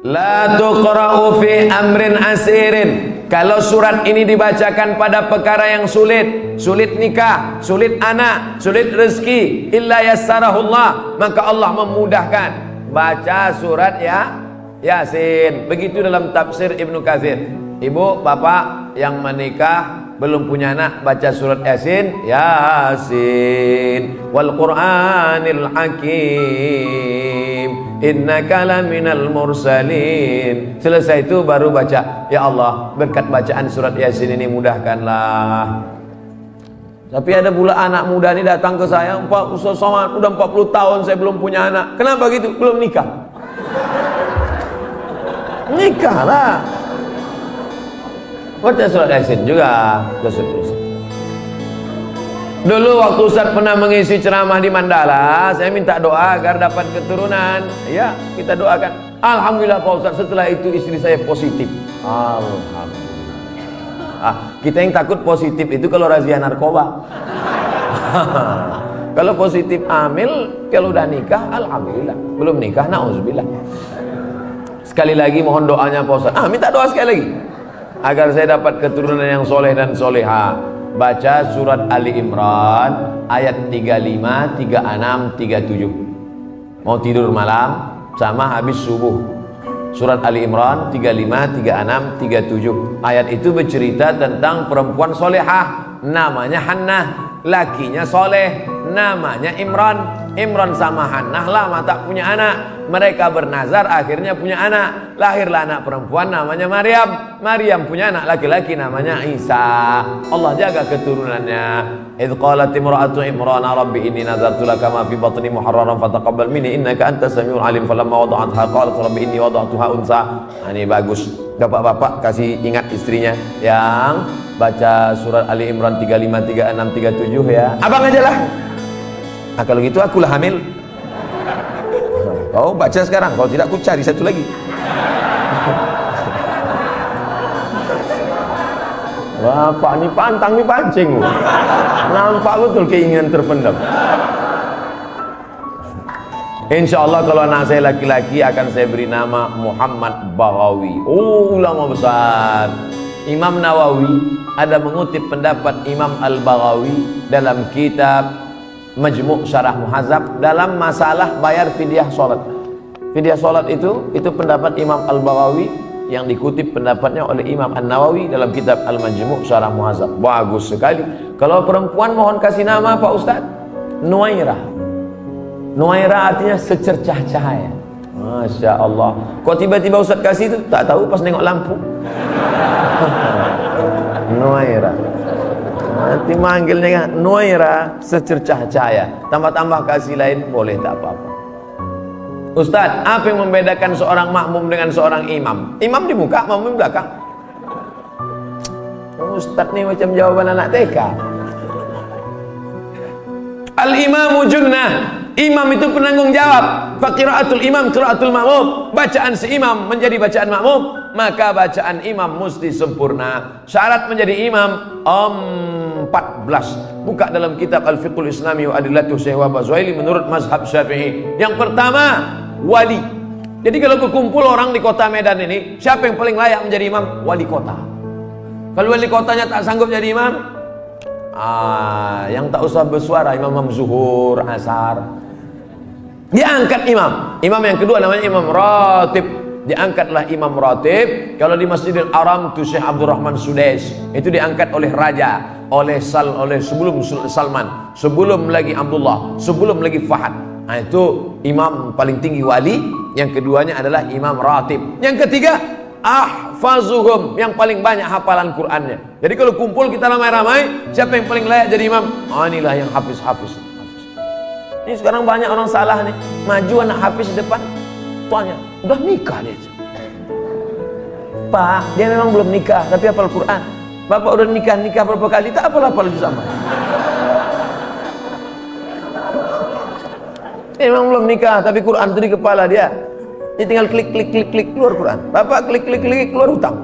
La tuqra'u fi amrin asirin. Kalau surat ini dibacakan pada perkara yang sulit, sulit nikah, sulit anak, sulit rezeki, illa yassarahullah, maka Allah memudahkan. Baca surat Yasin. Begitu dalam tafsir Ibnu Katsir. Ibu, bapak yang menikah belum punya anak, baca surat Yasin. Yasin wal Qur'anil Hakim, innaka laminal mursalin. Selesai itu baru baca, ya Allah, berkat bacaan surat Yasin ini mudahkanlah. Tapi ada pula anak muda ini datang ke saya, Pak Ustaz Somad, udah 40 tahun saya belum punya anak. Kenapa gitu? Belum nikah. Nikahlah. Baca surat Yasin juga. Dulu waktu Ustaz pernah mengisi ceramah di Mandala, saya minta doa agar dapat keturunan. Ya, kita doakan. Alhamdulillah Pak Ustaz, setelah itu istri saya positif. Alhamdulillah. Kita yang takut positif itu kalau razia narkoba. Kalau positif hamil, kalau udah nikah, alhamdulillah. Belum nikah, na'udzubillah. Sekali lagi mohon doanya Pak Ustaz. Minta doa sekali lagi agar saya dapat keturunan yang soleh dan soleha. Baca surat Ali Imran ayat 35, 36, 37. Mau tidur malam sama habis subuh. Surat Ali Imran 35, 36, 37. Ayat itu bercerita tentang perempuan solehah, namanya Hannah. Lakinya soleh, namanya Imran. Imran sama Hannah lama tak punya anak. Mereka bernazar, akhirnya punya anak. Lahirlah anak perempuan namanya Maryam. Maryam punya anak laki-laki namanya Isa. Allah jaga keturunannya. Idh qalat imra'atu Imran rabbi inni nazartu laka ma fi batni muharraran fataqabbal minni innaka antas samiul alim. Falamma wada'atha qalat rabbi inni wada'tuha unsa. Ini bagus. Bapak-bapak kasih ingat istrinya yang baca surat Ali Imran 35, 36, 37 ya. Abang aja lah. Kalau gitu akulah hamil. Kau baca sekarang, kalau tidak aku cari satu lagi. Bapak ini pantang nih pancing. Nampak betul keinginan terpendam. Insya Allah kalau anak saya laki-laki akan saya beri nama Muhammad Baghawi. Oh, ulama besar. Imam Nawawi ada mengutip pendapat Imam Al-Baghawi dalam kitab Majmu' Syarah Muhadzab dalam masalah bayar fidyah sholat. Fidyah sholat itu pendapat Imam Al-Baghawi yang dikutip pendapatnya oleh Imam An-Nawawi dalam kitab Al-Majmu' Syarah Muhadzab. Bagus sekali. Kalau perempuan mohon kasih nama Pak Ustaz. Nuairah. Nuairah artinya secercah cahaya. Masya Allah. Kok tiba-tiba Ustaz kasih itu? Tak tahu pas nengok lampu. Nuairah. Nanti manggilnya kan Nuairah, secercah cahaya. Tambah-tambah kasih lain boleh, tak apa-apa. Ustaz, apa yang membedakan seorang makmum dengan seorang imam? Imam di muka, makmum di belakang. Ustaz nih macam jawaban anak TK. Al-imamu junnah. Imam itu penanggung jawab. Faqiraatul imam qiraatul makmum. Bacaan si imam menjadi bacaan makmum, maka bacaan imam mesti sempurna. Syarat menjadi imam 14. Buka dalam kitab Al-Fiqhul Islami wa Adillatuh Syekh Wahab Zuhaili menurut mazhab Syafi'i. Yang pertama, wali. Jadi kalau berkumpul orang di kota Medan ini, siapa yang paling layak menjadi imam? Wali kota. Kalau wali kotanya tak sanggup jadi imam, yang tak usah bersuara, imam zuhur, asar. Diangkat imam. Imam yang kedua namanya imam ratib. Diangkatlah imam ratib. Kalau di Masjidil Haram itu Syekh Abdurrahman Sudais. Itu diangkat oleh raja, oleh sebelum Salman, sebelum lagi Abdullah, sebelum lagi Fahad. Nah, itu imam paling tinggi wali. Yang keduanya adalah imam ratib. Yang ketiga, ahfazuhum, yang paling banyak hafalan Qur'annya. Jadi kalau kumpul kita ramai-ramai, siapa yang paling layak jadi imam? Inilah yang hafiz. Ini sekarang banyak orang salah nih. Maju anak hafiz di depan, tuanya udah nikah dia. Pak, dia memang belum nikah tapi hafal Quran. Bapak udah nikah berapa kali, tak hafal sama. Dia memang belum nikah tapi Quran itu di kepala dia. Dia tinggal klik keluar Quran. Bapak klik keluar hutang.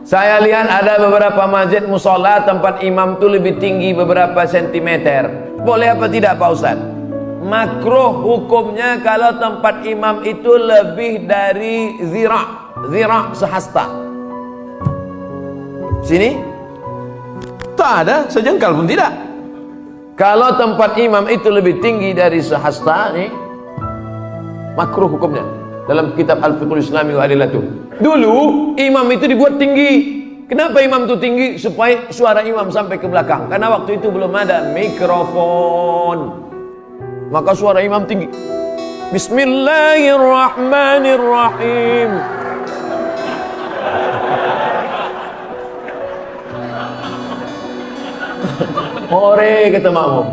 Saya lihat ada beberapa masjid musola tempat imam itu lebih tinggi beberapa sentimeter. Boleh apa tidak Pak Ustaz? makruh hukumnya kalau tempat imam itu lebih dari zira' sehasta. Sini tak ada sejengkal pun tidak. Kalau tempat imam itu lebih tinggi dari sehasta nih, makruh hukumnya. Dalam kitab Al-Fiqhul Islami wa Adillatuh. Dulu imam itu dibuat tinggi. Kenapa imam itu tinggi? Supaya suara imam sampai ke belakang. Karena waktu itu belum ada mikrofon. Maka suara imam tinggi. Bismillahirrahmanirrahim. Ore kata makmum.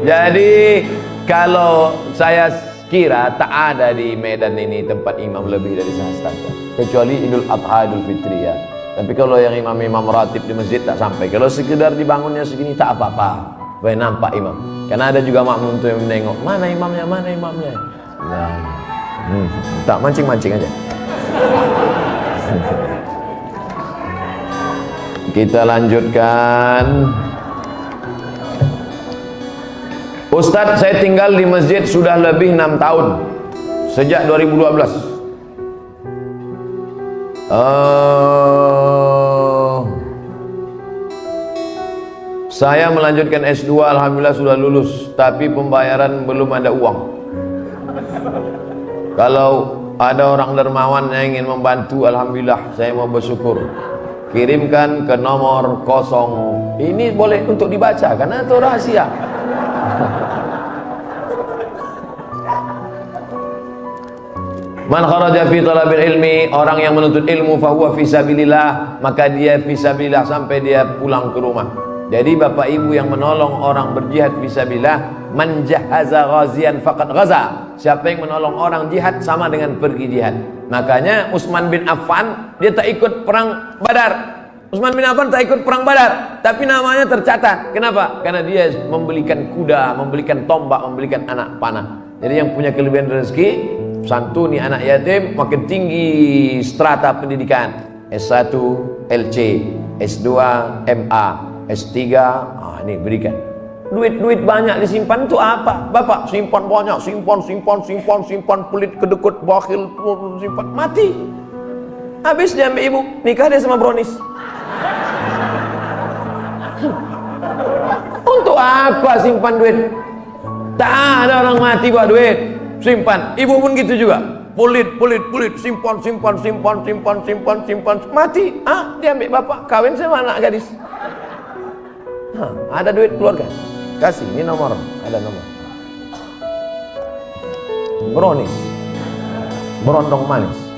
Jadi kalau saya kira tak ada di Medan ini tempat imam lebih dari sehasta, kecuali Idul Adha, Idul Fitri ya. Tapi kalau yang imam-imam ratib di masjid tak sampai. Kalau sekedar dibangunnya segini tak apa-apa, supaya nampak imam. Karena ada juga makmum tuh yang menengok, mana imamnya, mana imamnya. Nah, tak mancing-mancing aja. Kita lanjutkan. Ustadz, saya tinggal di masjid sudah lebih 6 tahun, sejak 2012. Saya melanjutkan S2, alhamdulillah sudah lulus, tapi pembayaran belum ada uang. Kalau ada orang dermawan yang ingin membantu, alhamdulillah saya mau bersyukur. Kirimkan ke nomor 0. Ini boleh untuk dibaca karena itu rahasia. Man kharaja fi talabil ilmi, orang yang menuntut ilmu fahuwa fisabilillah, maka dia fisabilillah sampai dia pulang ke rumah. Jadi bapak ibu yang menolong orang berjihad fisabilillah, man jahaza ghazian faqad ghaza. Siapa yang menolong orang jihad sama dengan pergi jihad. Makanya Utsman bin Affan dia tak ikut perang Badar. Utsman bin Affan tak ikut perang Badar, tapi namanya tercatat. Kenapa? Karena dia membelikan kuda, membelikan tombak, membelikan anak panah. Jadi yang punya kelebihan rezeki, santuni anak yatim, makin tinggi strata pendidikan. S1 LC, S2 MA, S3, ini berikan. Duit banyak disimpan itu apa? Bapak simpan banyak, simpan pelit, kedekut, bakhil, simpan, mati. Habis dia ambil ibu, nikah dia sama brownies. Untuk apa simpan duit? Tak ada orang mati buat duit. Simpan. Ibu pun gitu juga. Pelit, simpan, mati. Dia ambil bapak, kawin sama anak gadis. Ada duit keluarga. Kasih, ini nomor, ada nomor. Brownies. Berondong manis.